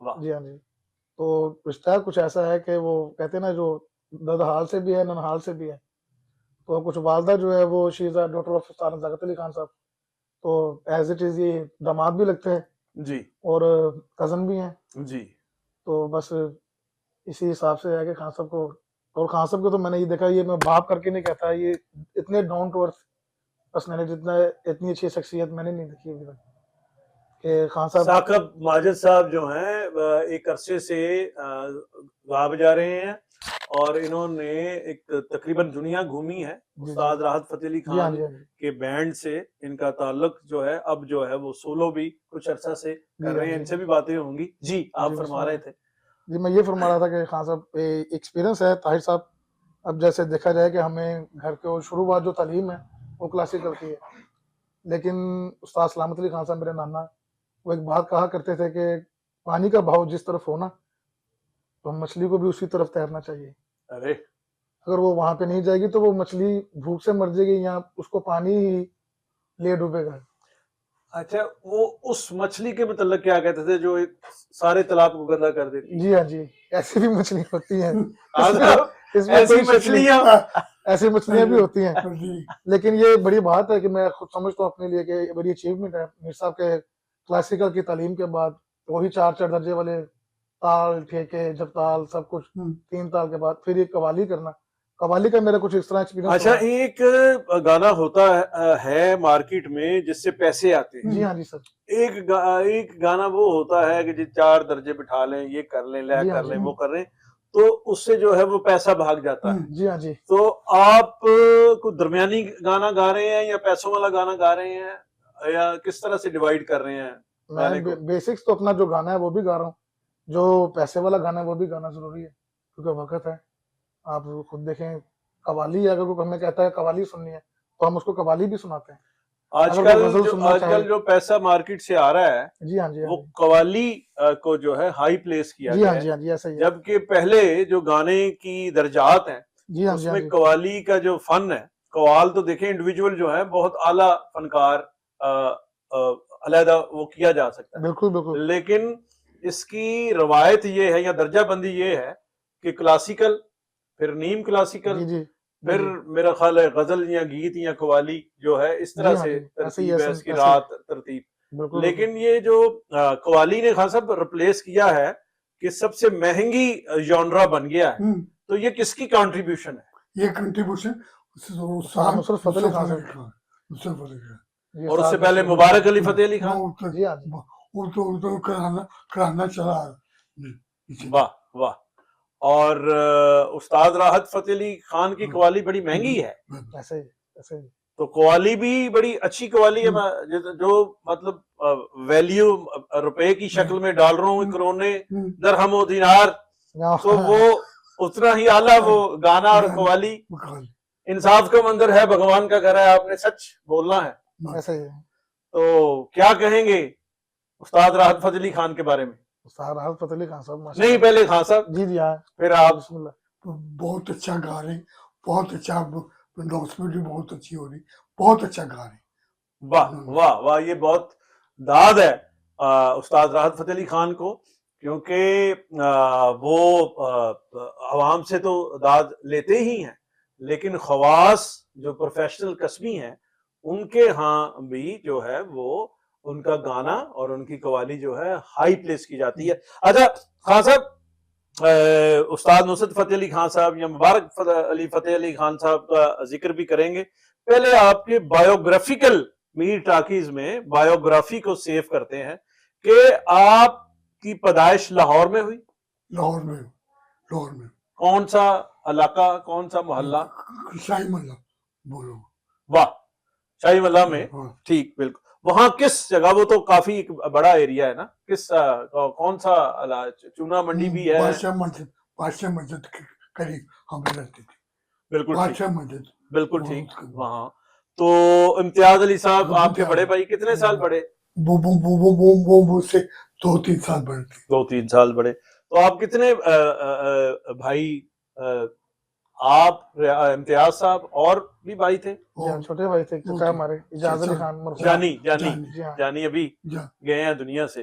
वाह जी हाँ जी। तो रिश्ता कुछ ऐसा है कि वो कहते हैं ना, जो ददहाल से भी है ननहाल से भी है। तो कुछ वालदा जो है वो she is a daughter of उस्ताद ज़ाकत अली खान साहब, तो एज इट इज़ ये दामाद भी लगते हैं जी और कज़न भी हैं। जी। तो बस इसी हिसाब से है कि खान साहब को, और खान साहब को तो मैंने ये देखा, ये मैं बाप करके नहीं कहता, ये इतने डाउन टू अर्थ पर्सनैलिटी, इतनी अच्छी शख्सियत मैंने नहीं देखी अभी तक कि खान साहब। साकब माजिद साहब जो हैं एक अरसे से गायब जा रहे हैं और इन्होंने एक तकरीबन दुनिया घूमी है। उस्ताद राहत फ़तेह अली जी हाँ खान जी हाँ जी के बैंड से इनका ताल्लुक जो है अब जो है वो सोलो भी कुछ अरसा से कर जी रहे हाँ हैं। जी इनसे भी बातें होंगी। जी आप जी फरमा रहे थे। जी। मैं ये फरमा रहा था कि खान साहब एक्सपीरियंस है ताहिर साहब। अब जैसे देखा जाए कि हमें घर के शुरुआत जो तालीम है वो क्लासिकल की है, लेकिन उस्ताद सलामत अली खान साहब मेरे नाना, वो एक बात कहा करते थे कि पानी का बहाव जिस तरफ हो ना, तो मछली को भी उसी तरफ तैरना चाहिए। अरे अगर वो वहां पे नहीं जाएगी तो वो मछली भूख से मर जाएगी या उसको पानी ही ले डूबेगा। अच्छा, वो उस मछली के मतलब क्या कहते थे जो एक सारे तालाब को गंदा कर देती है? जी हाँ जी, ऐसी भी मछली होती हैं। साहब, इसमें ऐसी कोई शक नहीं, मछलियां ऐसी मछलियां भी होती हैं। लेकिन ये बड़ी बात है कि मैं खुद समझता हूँ अपने लिए कि बड़ी अचीवमेंट है मीर साहब के क्लासिकल की तालीम के बाद। वही 4 दर्जे वाले ताल ठेके जबताल सब कुछ 3 ताल के बाद फिर ये कवाली करना। कवाली का मेरा कुछ इस तरह एक्सपीरियंस अच्छा, रहा। एक गाना होता है मार्केट में जिससे पैसे आते हैं। जी हाँ जी सर। एक गाना वो होता है कि जी 4 दर्जे बिठा लें, ये कर लें, ले जी हाँ कर जी लें, वो कर लें, तो उससे जो है वो पैसा भाग जाता है। जी हाँ जी। तो आप कोई दरमियानी गाना गा रहे हैं या पैसों वाला गाना गा रहे हैं या किस तरह से डिवाइड कर रहे हैं गाने को? मैं बेसिक्स तो अपना जो गाना है वो भी गा रहा हूँ, जो पैसे वाला गाना है वो भी गाना जरूरी है क्योंकि वक्त है। आप खुद देखें, कवाली अगर कोई हमें कहता है कवाली सुननी है तो हम उसको कवाली भी सुनाते हैं। अगर कोई गजल सुनना चाहे, आजकल जो पैसा मार्केट से आ रहा है जी हाँ जी हाँ वो जी कवाली को जो है हाई प्लेस किया जी गया हाँ है, जी हाँ जी ऐसा ही है। जबकि पहले जो गाने की दर्जात हैं जी हाँ जी हाँ उसमें जी कवाली का जो फन है, कवाल तो देखें इंडिविजुअल जो है बहुत आला फनकार अलहदा वो किया जा सकता है, बिल्कुल बिल्कुल लेकिन इसकी रवायत ये है या दर्जा बंदी ये है कि क्लासिकल, फिर नीम क्लासिकल, जी जी फिर मेरा ख्याल है गजल या गीत या कवाली जो है इस जी तरह हाँ से जी ऐसे ही तरतीब है ऐसे इसकी ऐसे रात तरतीब। बिल्कुल बिल्कुल लेकिन ये जो कवाली ने खान साहब रिप्लेस किया है कि सबसे महंगी जॉनरा बन गया है, तो ये किसकी कंट्रीब्यूशन है? ये कंट्रीब्यूशन उस्ताद नुसरत फतेह अली खान साहब जी, और उससे उस्ताद पहले नुसरत मुबारक अली फतेह अली खान। जी हाँ जी उनको कराना चला। वाह वाह। और उस्ताद राहत फतेह अली खान की कवाली बड़ी महंगी है, ऐसे ही ऐसे ही तो कवाली भी बड़ी अच्छी कवाली है जो मतलब वैल्यू रुपए की शक्ल में डाल रहा हूँ, करोने दरहम और दिनार, तो वो उतना ही आला वो गाना और कवाली। इंसाफ का मंदिर है, भगवान का घर है, आपने सच बोलना है। ऐसे ही तो क्या कहेंगे उस्ताद राहत फतेह अली खान के बारे में? उस्ताद राहत फतेह अली खान साहब नहीं, पहले खान साहब, जी जी हाँ फिर आप। बिस्मिल्लाह। बहुत अच्छा गा रहे, बहुत अच्छा एंडोर्समेंट भी बहुत अच्छी हो रही, बहुत अच्छा गा रहे। वाह वाह वाह, ये बहुत दाद है उस्ताद राहत फतेह अली खान को, क्योंकि वो अवाम से तो दाद लेते ही हैं, लेकिन खवास जो प्रोफेशनल कस्बी हैं उनके यहाँ भी जो है वो उनका गाना और उनकी कवाली जो है हाई प्लेस की जाती है। अच्छा खान साहब, उस्ताद नुसरत फतेह अली खान साहब या मुबारक अली फतेह अली खान साहब का जिक्र भी करेंगे। पहले आपके बायोग्राफिकल मीर टाकीज में बायोग्राफी को सेव करते हैं कि आपकी पैदाइश लाहौर में हुई। लाहौर में कौन सा इलाका, कौन सा मोहल्ला? शाही मोहल्ला बोलो। वाह, शाही मोहल्ला में, ठीक बिल्कुल। वहां किस जगह, वो तो काफी एक बड़ा एरिया है ना, किस कौन सा चूना मंडी भी है? बादशाह मस्जिद के करीब हम रहते थे। बिल्कुल बादशाह मस्जिद, बिल्कुल ठीक वहाँ। तो इम्तियाज अली साहब आपके बड़े भाई कितने साल बड़े? वो से 2-3 साल बड़े थे। 2-3 साल बड़े। तो आप कितने भाई, आप, इम्तियाज साहब और भी भाई थे? छोटे भाई थे, चचा हमारे इजाज अली खान, जानी अभी गए हैं दुनिया से।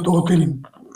2-3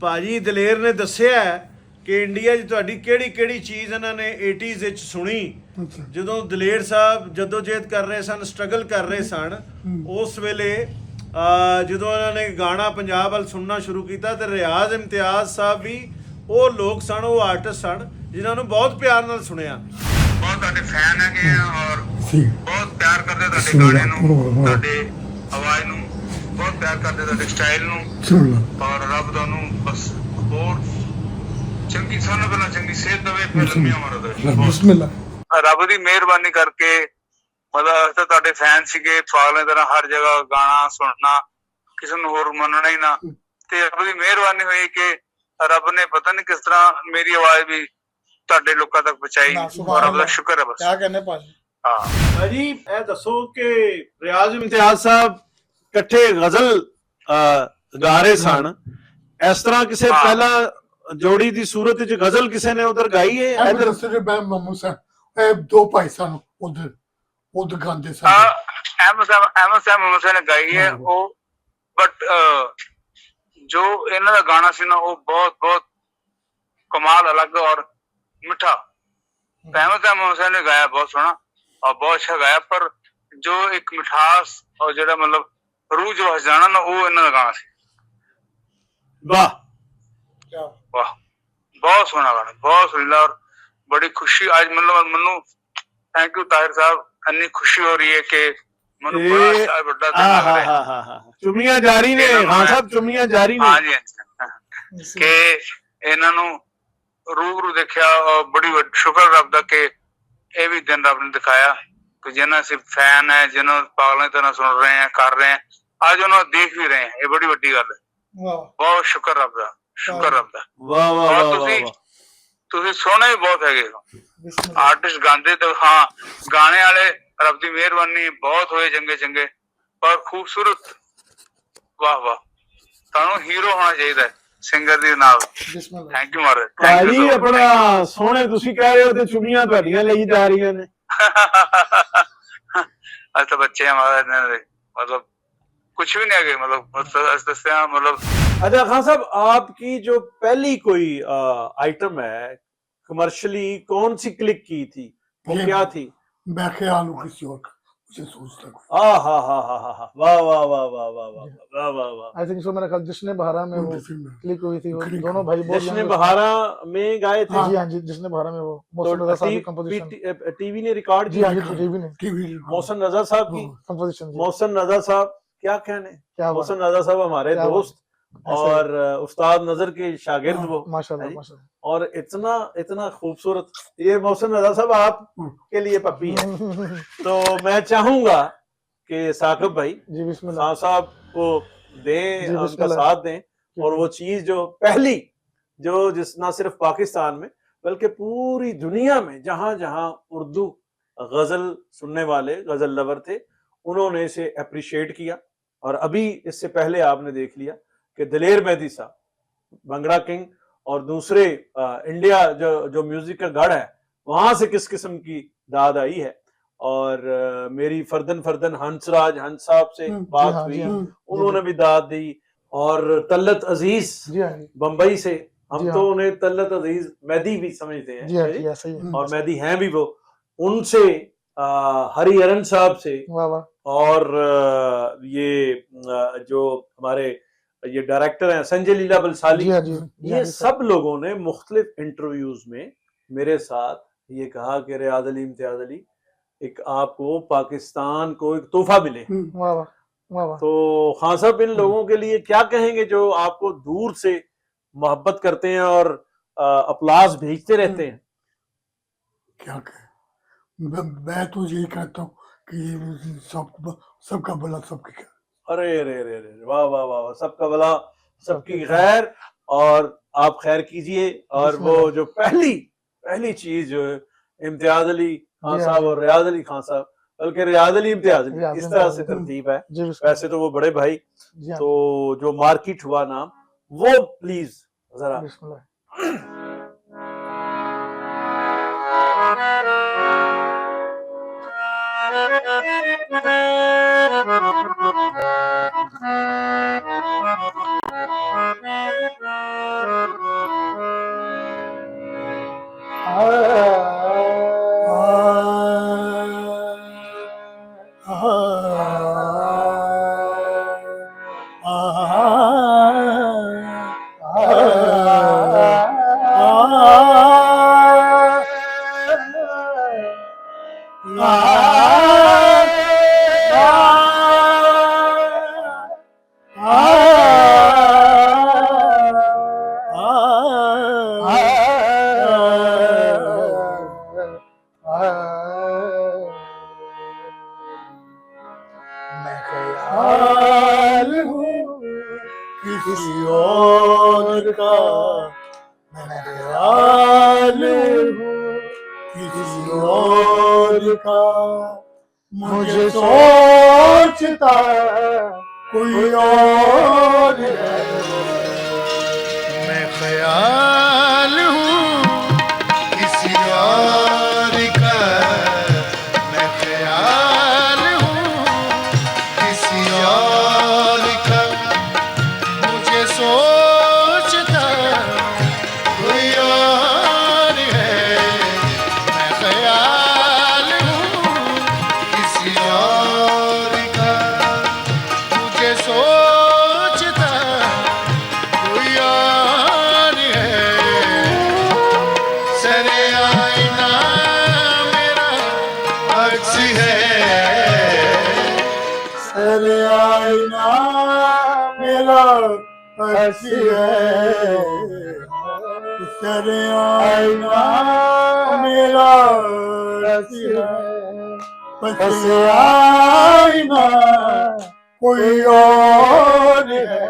ਭਾਜੀ ਦਲੇਰ ਨੇ ਦੱਸਿਆ ਕਿ ਇੰਡੀਆ 'ਚ ਤੁਹਾਡੀ ਕਿਹੜੀ ਚੀਜ਼ ਇਹਨਾਂ ਨੇ 80s ਵਿੱਚ ਸੁਣੀ ਜਦੋਂ ਦਲੇਰ ਸਾਹਿਬ ਜਦੋਜਹਿਦ ਕਰ ਰਹੇ ਸਨ, ਸਟਰਗਲ ਕਰ ਰਹੇ ਸਨ. ਉਸ ਵੇਲੇ ਜਦੋਂ ਇਹਨਾਂ ਨੇ ਗਾਣਾ ਪੰਜਾਬ ਵੱਲ ਸੁਣਨਾ ਸ਼ੁਰੂ ਕੀਤਾ, ਤੇ ਰਿਆਜ਼ ਇਮਤਿਆਜ਼ ਸਾਹਿਬ ਵੀ ਉਹ ਲੋਕ ਸਨ, ਉਹ ਆਰਟਿਸਟ ਸਨ ਜਿਨ੍ਹਾਂ ਨੂੰ ਬਹੁਤ ਪਿਆਰ ਨਾਲ ਸੁਣਿਆ. ਬਹੁਤ ਤੁਹਾਡੇ ਫੈਨ ਹੈਗੇ ਆ ਔਰ ਬਹੁਤ ਪਿਆਰ ਕਰਦੇ ਤੁਹਾਡੇ ਗਾਣੇ ਨੂੰ, ਤੁਹਾਡੇ ਆਵਾਜ਼ ਨੂੰ, ਬਹੁਤ ਪਿਆਰ ਕਰਦੇ ਤੁਹਾਡੇ ਸਟਾਈਲ ਨੂੰ. ਔਰ ਰੱਬ ਤੁਹਾਨੂੰ ਬਸ ਹੋਰ ਚੰਗੀ ਸਾਨੂੰ ਪਹਿਲਾਂ ਚੰਗੀ ਸਿਹਤ ਦੇਵੇ, ਫਿਰ ਲੰਮੀਆਂ ਉਮਰ ਦੇਵੇ. ਬਿਸਮਿਲ੍ਲਾ. ਰੱਬ ਦੀ ਮਿਹਰਬਾਨੀ ਕਰਕੇ ਮਤਲਬ ਤਾਂ ਤੁਹਾਡੇ ਫੈਨ ਸੀਗੇ, ਪਾਗਲਾਂ ਤਰ੍ਹਾਂ ਹਰ ਜਗ੍ਹਾ ਗਾਣਾ ਸੁਣਨਾ, ਕਿਸੇ ਨੂੰ ਹੋਰ ਮੰਨਣਾ ਹੀ ਨਾ. ਤੇ ਰੱਬ ਦੀ ਮਿਹਰਬਾਨੀ ਹੋਈ ਕਿ ਰੱਬ ਨੇ ਪਤਾ ਨਹੀਂ ਕਿਸ ਤਰ੍ਹਾਂ ਮੇਰੀ ਆਵਾਜ਼ ਵੀ ਤੁਹਾਡੇ ਲੋਕਾਂ ਤੱਕ ਪਹੁੰਚਾਈ, ਔਰ ਰੱਬ ਦਾ ਸ਼ੁਕਰ ਹੈ. ਬਸ ਕਿਆ ਕਹਿੰਦੇ ਭਾਜੀ. ਹਾਂ ਜੀ, ਇਹ ਦੱਸੋ ਕਿ ਰਿਆਜ਼ ਇਮਤਿਆਜ਼ ਸਾਹਿਬ ਇਕੱਠੇ ਗਜ਼ਲ ਗਾ ਰਹੇ ਸਨ, ਇਸ ਤਰ੍ਹਾਂ ਕਿਸੇ ਪਹਿਲਾਂ ਜੋੜੀ ਦੀ ਸੂਰਤ ਵਿੱਚ ਗਜ਼ਲ ਕਿਸੇ ਨੇ ਉਧਰ ਗਾਈ ਹੈ? ਦੋ ਭਾਈ ਸਨ ਉਧਰ ਗਾਉਂਦੇ ਸਨ. ਅਹਿਮਦ ਸਾਹਿਬ ਨੇ ਗਾਈ ਹੈ ਉਹ, ਬਟ ਜੋ ਇਹਨਾਂ ਦਾ ਗਾਣਾ ਸੀ ਨਾ ਉਹ ਬਹੁਤ ਕਮਾਲ, ਅਲੱਗ ਔਰ ਮਿੱਠਾ. ਅਹਿਮਦ ਸਾਹਿਬ ਨੇ ਗਾਇਆ ਬਹੁਤ ਸੋਹਣਾ ਔਰ ਬਹੁਤ ਅੱਛਾ ਗਾਇਆ, ਪਰ ਜੋ ਇੱਕ ਮਿਠਾਸ ਔਰ ਜਿਹੜਾ ਮਤਲਬ ਰੂਹ ਜੋ ਹਸ ਜਾਣਾ ਨਾ, ਉਹ ਇਹਨਾਂ ਦਾ ਗਾਣਾ ਸੀ. ਵਾਹ ਵਾਹ, ਬਹੁਤ ਸੋਹਣਾ ਗਾਣਾ, ਬਹੁਤ ਸੁਰੀਲਾ ਔਰ ਬੜੀ ਖੁਸ਼ੀ. ਅੱਜ ਮਤਲਬ ਮੈਨੂੰ ਥੈਂਕ ਯੂ ਤਾਹਿਰ ਸਾਹਿਬ, ਇੰਨੀ ਖੁਸ਼ੀ ਹੋ ਰਹੀ ਹੈ ਕਿ ਮੈਨੂੰ ਬੜਾ ਵੱਡਾ ਦਿਨ ਲੱਗ ਰਿਹਾ. ਚੁੰਮੀਆਂ ਜਾਰੀ ਨੇ ਖਾਨ ਸਾਹਿਬ, ਚੁੰਮੀਆਂ ਜਾਰੀ ਨੇ. ਹਾਂਜੀ ਕਿ ਇਹਨਾਂ ਨੂੰ ਰੂਬਰੂ ਦੇਖਿਆ, ਔਰ ਬੜੀ ਸ਼ੁਕਰ ਰੱਬ ਦਾ ਕਿ ਇਹ ਵੀ ਦਿਨ ਰੱਬ ਨੇ ਦਿਖਾਇਆ ਕਿ ਜਿਹਨਾਂ ਅਸੀਂ ਫੈਨ ਹੈ, ਜਿਹਨਾਂ ਪਾਗਲਾਂ ਦੀ ਤਰ੍ਹਾਂ ਸੁਣ ਰਹੇ ਹੈ, ਕਰ ਰਹੇ ਹੈ, ਅੱਜ ਉਹਨਾਂ ਦੇਖ ਵੀ ਰਹੇ ਹੈ. ਇਹ ਬੜੀ ਵੱਡੀ ਗੱਲ ਹੈ. ਬਹੁਤ ਸ਼ੁਕਰ ਰੱਬ ਦਾ, ਸ਼ੁਕਰ ਰੱਬ ਦਾ. ਵਾਹ ਵਾਹ ਵਾਹ. ਤੁਸੀਂ ਸੋਹਣੇ ਵੀ ਬਹੁਤ ਹੈਗੇ ਆਰਟਿਸਟ, ਗਾਉਂਦੇ ਤਾਂ ਹਾਂ, ਗਾਣੇ ਵਾਲੇ ਰੱਬ ਦੀ ਮਿਹਰਬਾਨੀ ਬਹੁਤ ਹੋਏ ਚੰਗੇ, और खूबसूरत, वाह वाह, ਤੁਹਾਨੂੰ ਹੀਰੋ ਹੋਣਾ ਚਾਹੀਦਾ ਸਿੰਗਰ ਦੇ ਨਾਲ। ਥੈਂਕ ਯੂ ਮਹਾਰਾਜ, ਥੈਂਕ ਭਾਜੀ ਯੂ ਸੋ ਆਪਣਾ ਸੋਹਣੇ ਤੁਸੀਂ ਕਹਿ ਰਹੇ ਹੋ ਤੇ ਚੁਗਲੀਆਂ ਤੁਹਾਡੀਆਂ ਲਈ ਜਾ ਰਹੀਆਂ ਨੇ। ਅੱਜ ਤਾਂ ਬੱਚੇ ਆ ਮਹਾਰਾਜ ਨੇ, मतलब कुछ भी नहीं आगे, मतलब दस्या मतलब। अच्छा खान साहब, आपकी जो पहली कोई आइटम है कमर्शियली कौन सी क्लिक की थी, वो ये क्या थी? मैं ख्याल हूँ किसी और का, मुझे सोचता कोई। वाह वाह वाह वाह वाह वाह वाह वाह वाह। आई थिंक सो, मेरा ख्याल जश्न बहारा में वो क्लिक हुई थी, वो दोनों भाई बहुत जश्न बहारा में गाए थे। जी हाँ जी, जश्न बहारा में वो मोहसिन रजा साहब की कंपोजिशन, टीवी ने रिकॉर्ड जी किया। हाँ जी, टीवी ने मोहसिन रजा साहब की कंपोजिशन। मोहसिन रजा साहब क्या कहने, क्या मोहसिन रजा साहब हमारे दोस्त और उस्ताद नजर के शागिर्द वो, माशाल्लाह माशाल्लाह, और इतना इतना खूबसूरत। ये मोहसिन रजा साहब आपके लिए पप्पी है। तो मैं चाहूंगा कि साकिब भाई जी बिस्मिल्लाह, खान साहब को दें, जी उनका बिस्मिल्लाह, साथ दें, और वो चीज जो पहली, जो जिस ना सिर्फ पाकिस्तान में बल्कि पूरी दुनिया में जहां जहां उर्दू गजल सुनने वाले गजल लवर थे, उन्होंने इसे अप्रिशिएट किया। और अभी इससे पहले आपने देख लिया कि दिलेर मेहदी साहब, भंगड़ा किंग, और दूसरे इंडिया जो म्यूजिक का गढ़ है, वहां से किस किस्म की दाद आई है। और मेरी फर्दन फर्दन हंसराज हंस साहब से बात हुई, उन्होंने भी दाद दी। और तल्लत अजीज बंबई से, हम तो उन्हें तल्लत अजीज मेहदी भी समझते हैं, और मेहदी हैं भी वो, उनसे हरिहरन साहब से, और ये जो हमारे ये डायरेक्टर हैं संजय लीला बलसाली, ये सब लोगों ने मुख्तलिफ इंटरव्यूज में मेरे साथ ये कहा कि रियाज अली, इम्तियाज अली, एक आपको पाकिस्तान को एक तोहफा मिले। तो खान साहब, इन लोगों के लिए क्या कहेंगे जो आपको दूर से मोहब्बत करते हैं और अपलास भेजते रहते हैं? क्या कहें, मैं तो यही कहता हूँ कि सबका भला सबकी खैर। अरे रे रे रे, वाह वाह वाह, सबका भला सबकी खैर, और आप खैर कीजिए। और वो जो पहली चीज जो है, इम्तियाज अली खान साहब और रियाज अली खान साहब, बल्कि रियाज अली इम्तियाज अली, इस तरह से तरतीब है। वैसे तो वो बड़े भाई, तो जो मार्केट हुआ नाम, वो प्लीज जरा। किसी और का मैं ख्याल हूँ, किसी और का मुझे सोचता कोई और है। मैं ख्याल हूँ किसी और का, मैं ख्याल हूँ किसी और का, मुझे सोचता कोई और है। मैं ख्याल हूँ किसी और का, मुझे सोचता कोई और है। सरे आईना मेरा अक्स है, सरे आईना मेरा अक्स है, सरे आईना मेरा अक्स है, बस आईना कोई और है।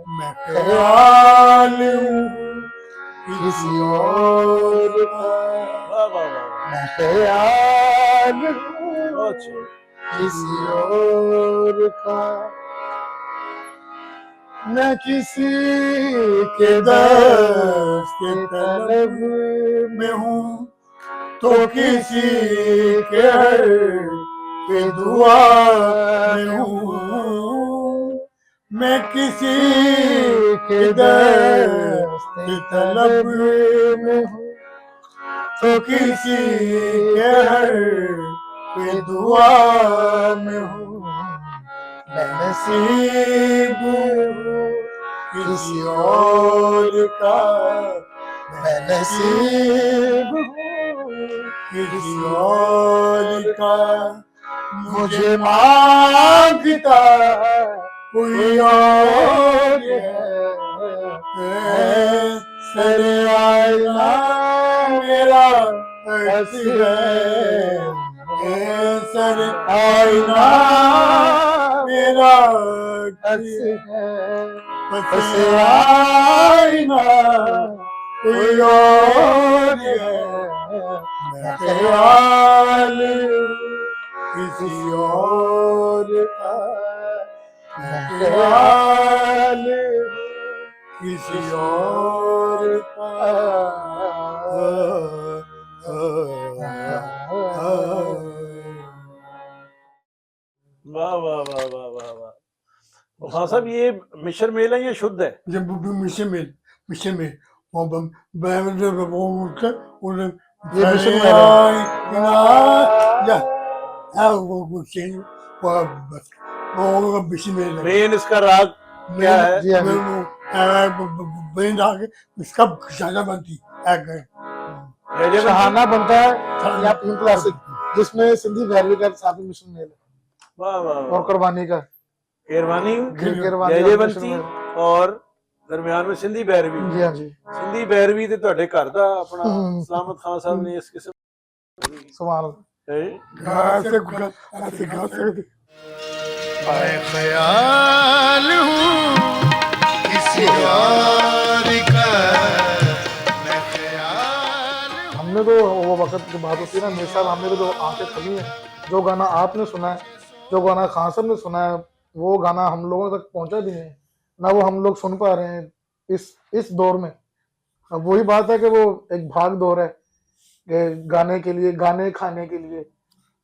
मैं ख्याल हूँ किसी और का, मैं ख्याल हूँ किसी और का, मैं किसी के दस्त के तलब में हूँ तो किसी के हर पे दुआ में हूँ, मैं किसी के दस्त के तलब में हूँ तो किसी के हर पे दुआ में हूँ, मैं नसीब हूँ किसी और का, मैं नसीब हूँ किसी और का, मुझे मांगता कोई और है, सरे आईना मेरा अक्स है, सरे आईना मेरा अक्स है, बस आईना कोई और है, मैं ख्याल किसी और का, मैं ख्याल किसी और का। वाह वाह वाह वाह वाह वाह। तो खान साहब ये मिश्र मेल है या शुद्ध है? जब मिशन में वो ये मिशन में वो मिशन में मेन इसका राग क्या है? जी हाँ जी। इसका ज्यादा बनती है शहाना बनता है या तीन क्लासिक, जिसमें सिंधी भैरवी का साथ में मिशन मेल है, वाह वाह और वाह। कुर्बानी का केरवानी केरवानी और जयजयवंती मिशन मेल। और दरमियान में सिंधी भैरवी। जी हाँ जी। सिंधी भैरवी ਤੇ ਤੁਹਾਡੇ ਘਰ ਦਾ ਆਪਣਾ ਸਲਾਮਤ ਖਾਨ ਸਾਹਿਬ ਨੇ ਇਸ ਕਿਸਮ सुभान अल्लाह। मैं ख्याल हूँ किसी और का, मैं ख्याल हूँ। हमने तो वो वक्त की बात होती है ना, मेरे साहब हमने तो जो आंखें खुली हैं, जो गाना आपने सुना है, जो गाना खान साहब ने सुना है, वो गाना हम लोगों तक पहुंचा भी नहीं है, ना वो हम लोग सुन पा रहे हैं इस दौर में। अब वही बात है कि वो एक भाग दौर है कि गाने के लिए, गाने खाने के लिए,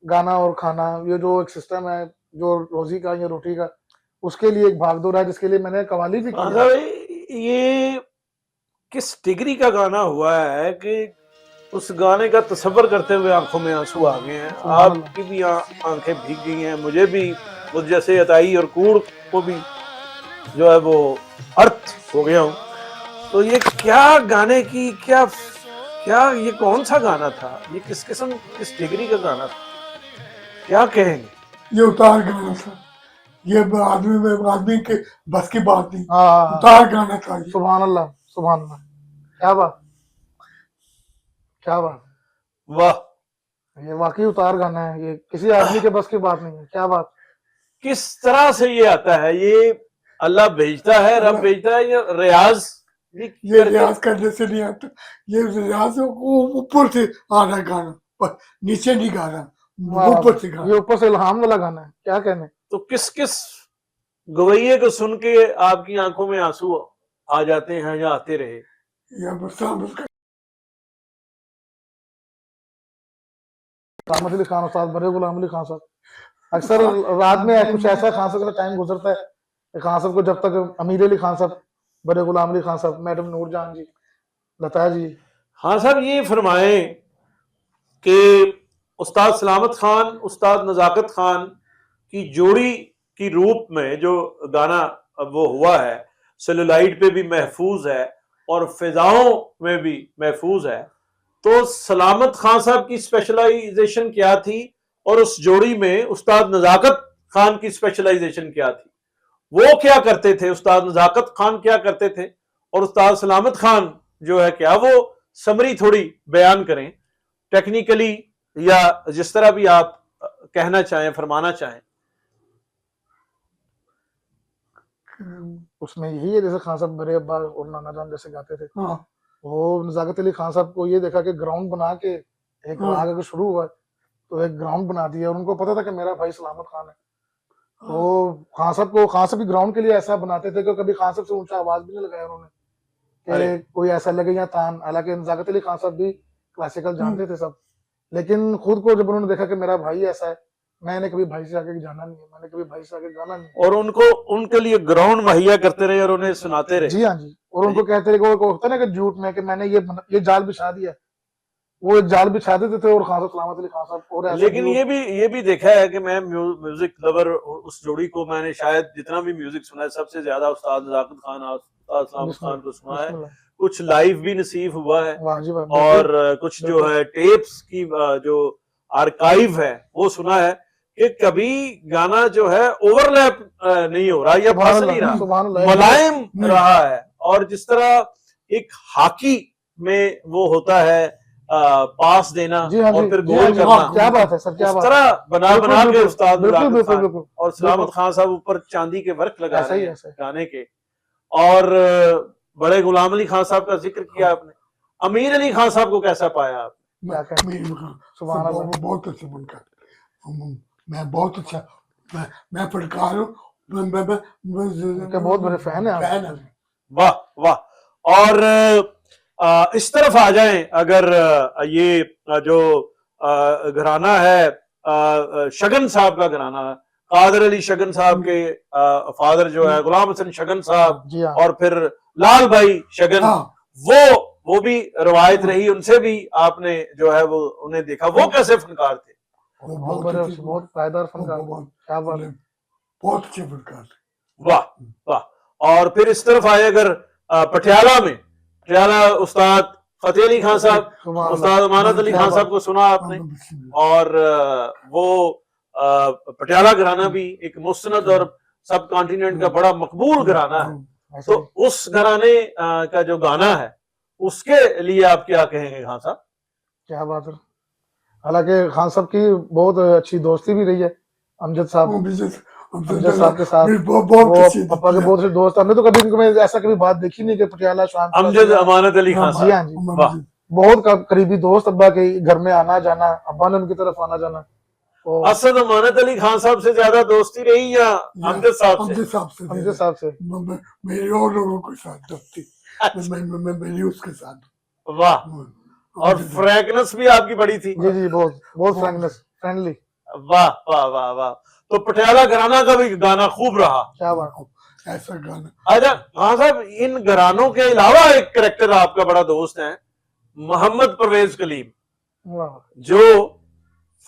गाना और खाना, ये जो एक सिस्टम है जो रोजी का या रोटी का, उसके लिए एक भाग दौर है, जिसके लिए मैंने कवाली भी की है। ये किस डिग्री का गाना हुआ है कि उस गाने का तसव्वुर करते हुए आंखों में आंसू आ गए हैं, आपकी भी आंखें भीग गई हैं, मुझे भी मुझ जैसे अताई और कूड़ को भी जो है वो अर्थ हो गया हूँ। तो ये क्या गाने की क्या ये कौन सा गाना था, ये किस किस्म किस डिग्री का गाना था, क्या कहेंगे? ये उतार गाना था, ये आदमी के बस की बात नहीं, हाँ, उतार गाना था ये। सुभान अल्लाह, सुभान अल्लाह, क्या बात, क्या बात, वाह। ये वाकई उतार गाना है, ये किसी आदमी के बस की बात नहीं है, क्या बात। किस तरह से ये आता है, ये अल्लाह भेजता है, रब भेजता है, या रियाज ये रियाज करने से नहीं आता, ये रियाज ऊपर से आ रहा है गाना, पर नीचे नहीं गा रहा, ऊपर से गा ये ऊपर से इल्हाम वाला गाना है, क्या कहने। तो किस किस गवैये को सुन के आपकी आंखों में आंसू आ जाते हैं या आते रहे? रहमत अली खान उस्ताद, बड़े गुलाम अली खान साहब, अक्सर रात में कुछ ऐसा खान साहब का टाइम गुजरता है कि खान साहब को जब तक अमीर अली खान साहब, बड़े गुलाम अली खान साहब, मैडम नूरजहां जी, लता जी। हाँ साहब, ये फरमाएं कि उस्ताद सलामत खान, उस्ताद नज़ाकत खान की जोड़ी की रूप में जो गाना वो हुआ है, सेलुलाइड पे भी महफूज है और फिजाओं में भी महफूज है, तो सलामत खान साहब की स्पेशलाइजेशन क्या थी और उस जोड़ी में उस्ताद नज़ाकत खान की स्पेशलाइजेशन क्या थी? वो क्या करते थे, उस्ताद नज़ाकत खान क्या करते थे, और उस्ताद सलामत खान जो है क्या, वो समरी थोड़ी बयान करें टेक्निकली, या जिस तरह भी आप कहना चाहें, फरमाना चाहें। उसमें यही है, जैसे खान साहब बड़े अब्बा और नाना जान जैसे गाते थे, वो नज़ाकत अली खान साहब को ये देखा कि ग्राउंड बना के एक राग अगर शुरू हुआ तो एक ग्राउंड बना दिया, और उनको पता था कि मेरा भाई सलामत खान है, तो खान साहब की ग्राउंड के लिए ऐसा बनाते थे कि कभी खान साहब से ऊंचा आवाज भी नहीं लगाया उन्होंने कि कोई ऐसा लगे या तान। हालांकि नज़ाकत अली खान साहब भी क्लासिकल जानते थे सब, लेकिन खुद को जब उन्होंने देखा कि मेरा भाई ऐसा है, मैंने कभी भाई से आगे जाना नहीं है, मैंने कभी भाई से आगे गाना नहीं है। और उनको उनके लिए ग्राउंड मुहैया करते रहे और उन्हें सुनाते रहे। जी हाँ जी, और उनको कहते रहे, वो होता है ना कि झूठ में कि मैंने ये जाल बिछा दिया, वो एक जाल बिछा देते थे, और खान साहब सलामत अली खान साहब और ऐसा। लेकिन ये भी देखा है कि मैं म्यूजिक लवर, उस जोड़ी को मैंने शायद जितना भी म्यूजिक सुना है सबसे ज्यादा उस्ताद ज़ाकिर खान और उस्ताद सलामत खान को सुना है। कुछ लाइव भी नसीब हुआ है, और कुछ जो है टेप्स की जो आर्काइव है वो सुना है कि कभी गाना जो है ओवरलैप नहीं हो रहा या फंस नहीं रहा, मुलायम रहा है। और जिस तरह एक हॉकी में वो होता है पास देना और फिर गोल करना, क्या बात है सर, क्या बात, इस तरह बना के उस्ताद बिल्कुल और सलामत खान साहब ऊपर चांदी के वर्क लगा रहे हैं गाने के। और बड़े गुलाम अली खान साहब का जिक्र किया आपने, अमीर अली खान साहब को कैसा पाया आप? बहुत अच्छा बनकर, मैं बहुत अच्छा, मैं फटकार हूँ, बहुत बड़े फैन है। वाह वाह। और इस तरफ आ जाएं, अगर ये जो घराना है शगन साहब का घराना, कादर अली शगन साहब के फादर जो है गुलाम हसन शगन साहब, और फिर लाल भाई शगन, वो भी रवायत रही, उनसे भी आपने जो है वो उन्हें देखा, वो कैसे फनकार थे? बहुत पायदार फनकार, क्या बात है, बहुत अच्छे फनकार थे। वाह वाह। और फिर इस तरफ आए अगर पटियाला में, पटियाला उस्ताद फतेह अली खान साहब, उस्ताद अमानत अली खान साहब को सुना आपने, और वो पटियाला घराना भी एक मुस्तनद और सब कॉन्टिनेंट का बड़ा मकबूल घराना है। तो उस घराने का जो गाना है उसके लिए आप क्या कहेंगे खान साहब? क्या बात है। हालांकि खान साहब की बहुत अच्छी दोस्ती भी रही है अमजद साहब के साथ, वो पापा के बहुत से दोस्त। हमने तो कभी इनको में ऐसा कभी बात देखी नहीं कि पटियाला शांत, अमजद अमानत अली खान साहब, जी हाँ जी, बहुत करीबी दोस्त, अब्बा के घर में आना जाना, अब्बा ने उनकी तरफ आना जाना। असद अमानत अली खान साहब से ज्यादा दोस्ती रही या अमजद साहब से? अमजद साहब से मेरे और लोगों के साथ दोस्ती, मेरी उसके साथ। वाह। और फ्रैंकनेस भी आपकी बड़ी थी? जी, बहुत फ्रैंकनेस, फ्रेंडली। वाह वाह वाह वाह। तो पटियाला घराना का भी गाना खूब रहा। क्या बात, ऐसा गाना। अच्छा हाँ साहब, इन घरानों के अलावा एक कैरेक्टर आपका बड़ा दोस्त है, मोहम्मद परवेज कलीम, जो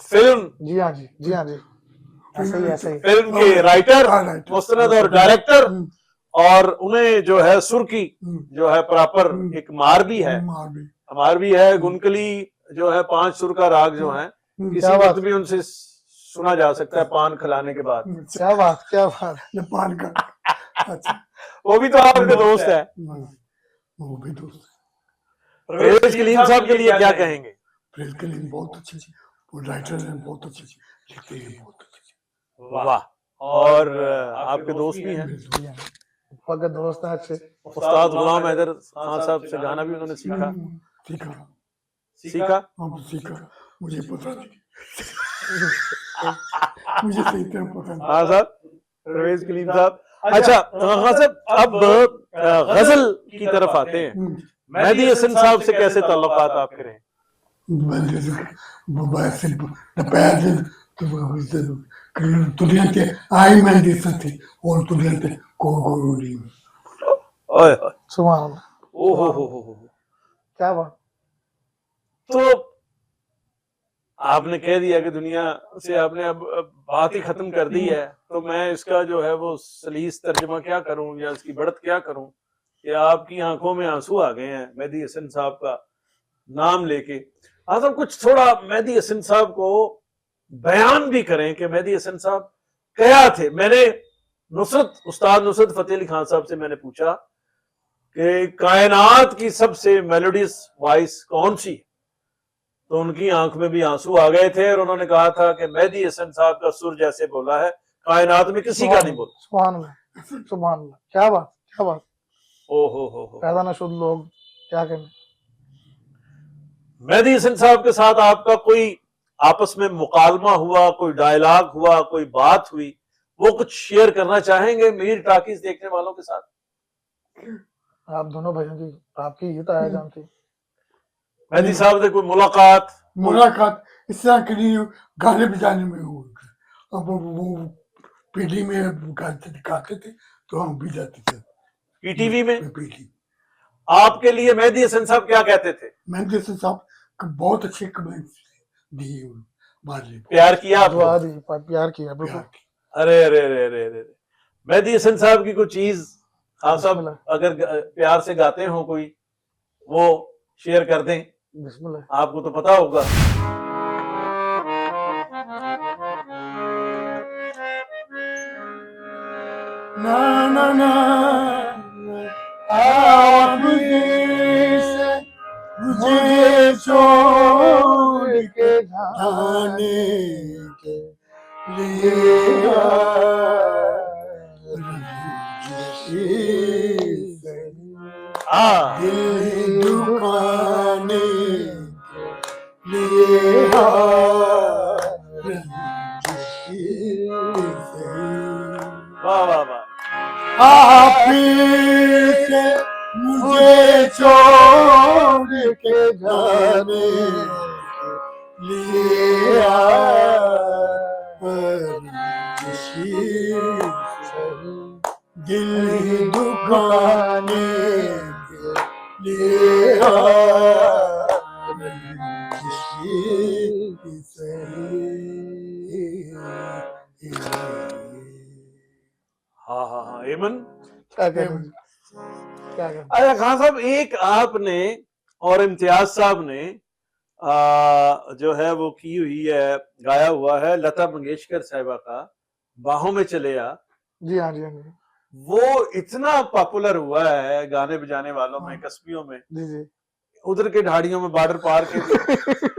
फिल्म, जी हाँ जी, ऐसे ही फिल्म के राइटर, मुस्तनद और डायरेक्टर, और उन्हें जो है सुर्खी जो है प्रॉपर एक मार भी है, गुनकली जो है 5 सुर का राग जो है, किसी वक्त भी उनसे सुना जा सकता है पान खिलाने के बाद। क्या बात पान का। अच्छा, वो भी तो आपके दोस्त है। वो भी दोस्त है। परवेज कलीम साहब के लिए क्या कहेंगे? परवेज कलीम बहुत अच्छे वो राइटर हैं, बहुत अच्छे लिखते हैं, बहुत अच्छे। वाह। और आपके दोस्त भी हैं? आपके दोस्त हैं अच्छे। उस्ताद गुलाम हैदर खान साहब से गाना भी उन्होंने सीखा? मुझे पता नहीं। मुझे सही तरह पता नहीं। हाँ साहब, परवेज कलीम साहब। अच्छा हाँ साहब, अब गजल की तरफ आते हैं। मेहदी हसन साहब से कैसे ताल्लुकात आपके रहे? क्या बात। तो आपने कह दिया कि दुनिया से आपने अब बात ही खत्म कर दी है, तो मैं इसका जो है वो सलीस तर्जुमा क्या करूं या इसकी बढ़त क्या करूं कि आपकी आंखों में आंसू आ गए हैं मेहदी हसन साहब का नाम लेके। आप कुछ थोड़ा मेहदी हसन साहब को बयान भी करें कि मेहदी हसन साहब क्या थे। मैंने उस्ताद नुसरत फतेह अली खान साहब से मैंने पूछा कि कायनात की सबसे मेलोडियस वॉइस कौन सी, तो उनकी आंख में भी आंसू आ गए थे और उन्होंने कहा था कि मेहदी हसन साहब का सुर जैसे बोला है कायनात में किसी का नहीं बोला। सुभान अल्लाह, क्या बात। ओहो पैदा न शुद्ध लोग क्या कहें। मेहदी हसन साहब के साथ आपका कोई आपस में मुकालमा हुआ, कोई डायलॉग हुआ, कोई बात हुई, वो कुछ शेयर करना चाहेंगे मीर टाकीज देखने वालों के साथ? आप दोनों भाइयों की, आपकी ये तो आया जान की मेहदी साहब से कोई मुलाकात? मुलाकात इस तरह के लिए गाने बजाने में हुई। अब वो पीढ़ी में गाते दिखाते थे तो हम भी जाते थे पीटीवी में। पीढ़ी। आपके लिए मेहदी हसन साहब क्या कहते थे? मेहदी हसन साहब बहुत अच्छे कमेंट्स दिए, प्यार किया आपको? दुआ दी, प्यार किया बिल्कुल। अरे अरे अरे अरे अरे, मेहदी हसन साहब की कोई चीज खान साहब अगर प्यार से गाते हो कोई, वो शेयर कर दें, बिस्मिल्लाह। आपको तो पता होगा। ना ना ना आप से मुझे छोड़ के जाने के लिए दिल दुखाने के लिए वाह वाह वाह। आप से मुझे छोड़ के जाने लिए दिल दुखाने के लिए हाँ हाँ हाँ एमन, क्या कहते, क्या कहते। अच्छा खान साहब, एक आपने और इम्तियाज साहब ने जो है वो की हुई है, गाया हुआ है लता मंगेशकर साहिबा का बाहों में चले आ। जी हाँ जी हाँ जी। वो इतना पॉपुलर हुआ है गाने बजाने वालों में, कस्बियों में, जी जी। उधर के ढाड़ियों में बॉर्डर पार के भी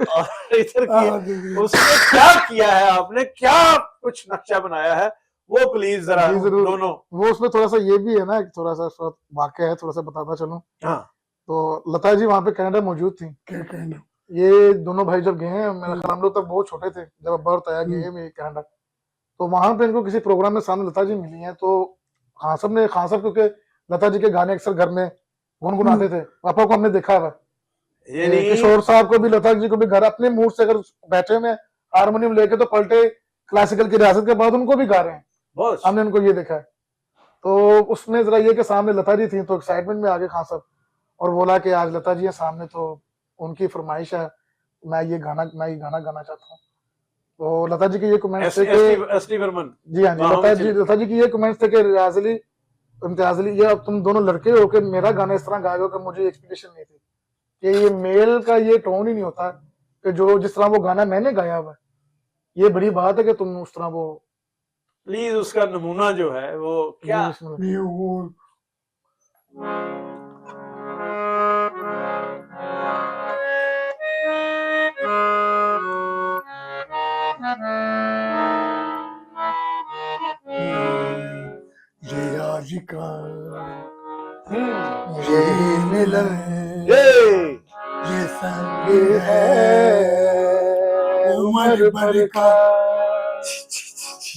और इधर की, जी। उसमें क्या किया है आपने, क्या कुछ नक्शा बनाया है, वो प्लीज जरा जी जरूर। दोनों। वो उसमें थोड़ा सा ये भी है ना, थोड़ा सा वाकया है, थोड़ा सा बताना चलूं। हाँ। तो लता जी वहाँ पे कनाडा मौजूद थी। क्या कहना, ये दोनों भाई जब गए हैं, मेरा ख्याल हम लोग तब बहुत छोटे थे जब बर्थ आया, गए हैं कनाडा। तो वहां पे इनको किसी प्रोग्राम में सामने लता जी मिली हैं, तो खान साहब क्योंकि लता जी के गाने अक्सर घर में गुनगुनाते थे, पापा को हमने देखा है। किशोर साहब को भी, लता जी को भी घर अपने मूड से अगर बैठे में हारमोनियम लेके तो पलटे क्लासिकल की रियासत के बाद उनको भी गा रहे हैं, हमने उनको ये देखा है। तो उसमें जरा ये कि सामने लता जी थी, तो एक्साइटमेंट में आ गए खान साहब और बोला कि आज लता जी है सामने, तो उनकी फरमाइश है, मैं ये गाना गाना चाहता हूँ। तो लता जी के ये कमेंट्स थे कि जी हाँ जी, लता जी की ये कमेंट्स थे कि रियाज अली, इम्तियाज अली, ये अब तुम दोनों लड़के हो कि मेरा गाना इस तरह गाएगा कि मुझे एक्सपेक्टेशन नहीं थी कि ये मेल का ये टोन ही नहीं होता कि जो जिस तरह वो गाना मैंने गाया हुआ, ये बड़ी बात है कि तुम उस तरह वो प्लीज उसका नमूना जो है वो क्या। ये वो रियाज का ये मिलन ये संग है उम्र भर का,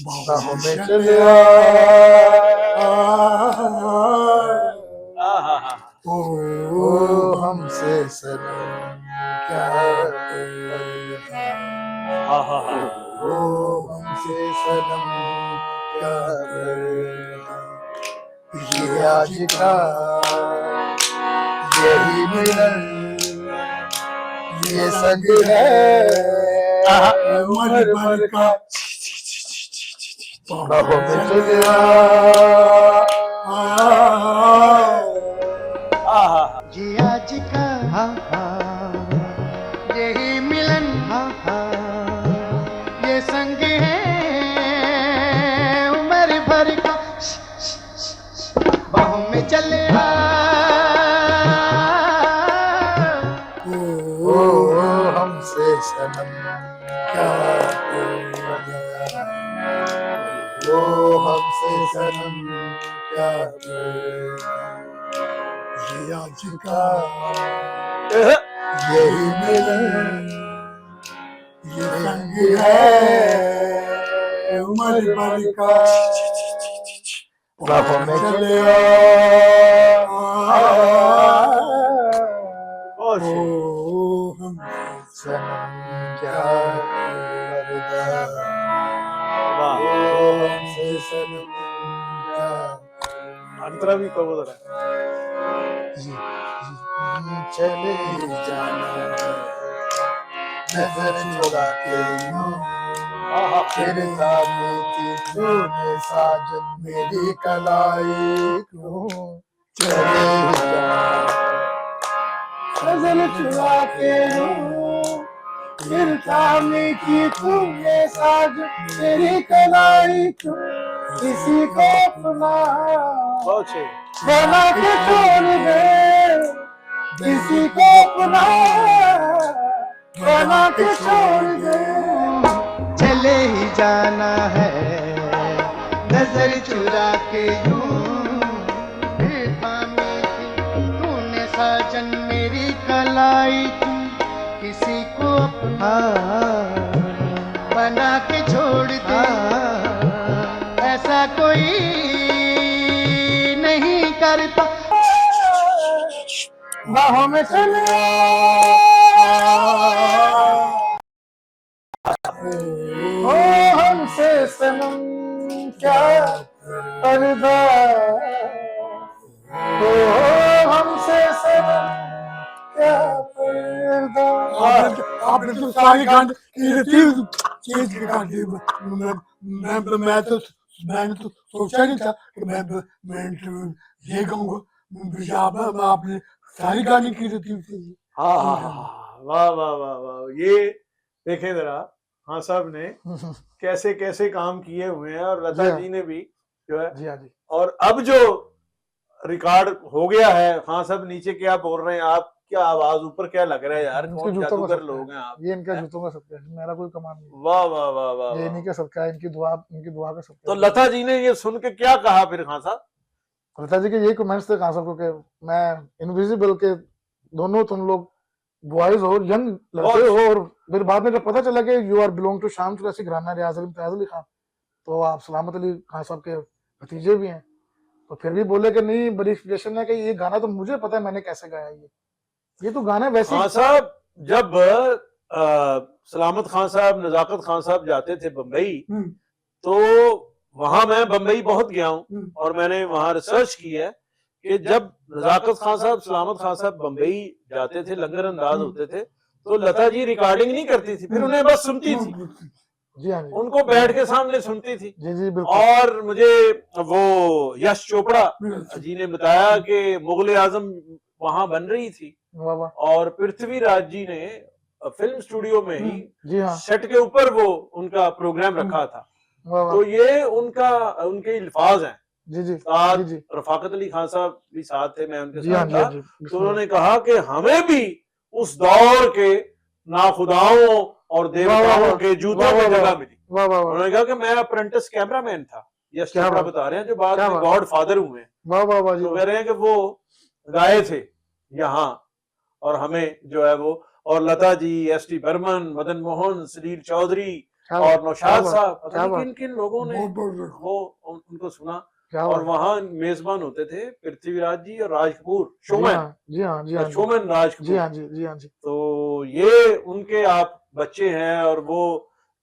बाहों में चले ओ हमसे सनम क्या ओ हमसे सनम क्या ये आज का यही मिलन ये संग है उम्र भर का, बाहों में चले ये आज का यही मिलन ये संग है उम्र भर का, बाहों में चले ओ हमसे सनम क्या ओ हमसे सनम क्या ये आज का यही मिलन ये संग है उम्र भर का बाहों में चले बहुत ओ शुक्रिया। हम सनम क्या पर्दा, वाह, ओ हमसे सनम क्या अंतरा भी कबूल है। जी चले जाना नजर चुरा के यूं तेरे ताने की तूने साजन मेरी कलाई क्यों चले जाना नजर चुरा के यूं तेरे ताने की तूने साजन मेरी कलाई क्यों किसी को अपना बहुत सही। बना के छोड़ दे किसी को अपना बना के छोड़ दे चले ही जाना है नजर चुरा के यूं फिर थामी थी तूने साजन मेरी कलाई क्यों किसी को अपना बना के छोड़ दे ऐसा कोई नहीं करता बाहों में चले ओ हमसे सनम क्या पर्दा, ओ हमसे सनम क्या पर्दा। आपने तो सारी गाने चीज की गाने मैंने तो सोचा नहीं था कि मैं ये गाऊंगा आपने सारी गाने की थी। हाँ हाँ हाँ, वाह वाह वाह वाह। ये देखें जरा हाँ साहब ने कैसे कैसे काम किए हुए हैं, और लता जी ने भी जो है। जी हाँ जी। और अब जो रिकॉर्ड हो गया है, खान साहब नीचे क्या बोल रहे हैं आप, क्या आवाज ऊपर क्या लग रहा है यार, इनके कौन जूतों का जादूगर सदका लोग हैं है, आप। ये इनके जूतों का सदका है, मेरा कोई कमाल नहीं। वाह वाह वाह वाह ये वाह। इन्हीं का सदका है, इनकी दुआ का सदका तो है। लता जी ने ये सुन के क्या कहा फिर खान साहब? लता जी के यही कमेंट्स थे खान साहब को कि मैं इनविजिबल के दोनों तुम लोग बॉयज हो, यंग लड़के हो, और फिर बाद में जब पता चला कि यू आर बिलोंग टू शाम चुरासी घराना रियाज अली खान, तो आप सलामत अली खान साहब के भतीजे भी हैं, तो फिर भी बोले कि नहीं बड़ी इंस्पिरेशन है कि ये गाना तो मुझे पता है मैंने कैसे गाया, ये तो गाना वैसे खान साहब जब सलामत खान साहब, नजाकत खान साहब जाते थे बम्बई, तो वहां मैं बम्बई बहुत गया हूँ और मैंने वहां रिसर्च की है कि जब नजाकत खान साहब, सलामत खान साहब बम्बई जाते थे, लंगर अंदाज होते थे, तो लता जी रिकॉर्डिंग नहीं करती थी, फिर उन्हें बस सुनती थी, जी हाँ जी, उनको बैठ के सामने सुनती थी। जी जी बिल्कुल। और मुझे वो यश चोपड़ा जी ने बताया कि मुगल आजम वहां बन रही थी, वाह वाह, और पृथ्वीराज जी ने फिल्म स्टूडियो में ही जी हाँ, सेट के ऊपर वो उनका प्रोग्राम रखा था। वाह वाह, तो ये उनके अल्फाज हैं। जी जी साथ जी जी रफाकत अली खान साहब भी साथ थे, मैं उनके जी हाँ साथ जी था। हाँ जी, तो उन्होंने कहा कि हमें भी उस दौर के नाखुदाओं और देवताओं के जूतों की जगह मिली। वाह वाह वाह, उन्होंने कहा कि मैं अप्रेंटिस कैमरामैन था, यश क्या चोपड़ा बात, बता रहे हैं, जो बाद क्या में बात, गॉड फादर हुए हैं। वाह वाह वाह जी, तो कह रहे हैं कि वो गाए थे यहाँ, और हमें जो है वो, और लता जी, एस टी बर्मन, मदन मोहन, सलील चौधरी क्या और बात, नौशाद क्या साहब, बात, पता क्या नहीं बात, किन किन लोगों ने वो उनको सुना। क्या और बात, वहां मेजबान होते थे पृथ्वीराज जी और राज कपूर, जी शोमैन, हाँ जी हाँ जी हाँ जी, शोमैन राज जी हाँ कपूर। जी जी हाँ जी, तो ये उनके आप बच्चे हैं और वो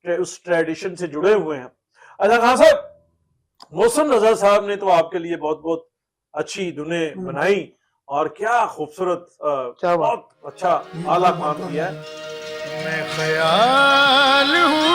उस ट्रेडिशन से जुड़े हुए हैं। अच्छा खान साहब, मौसम नजर साहब ने तो आपके लिए बहुत बहुत अच्छी धुनें बनाई, और क्या खूबसूरत, क्या बात, बहुत अच्छा आला काम किया है। मैं ख्याल हूँ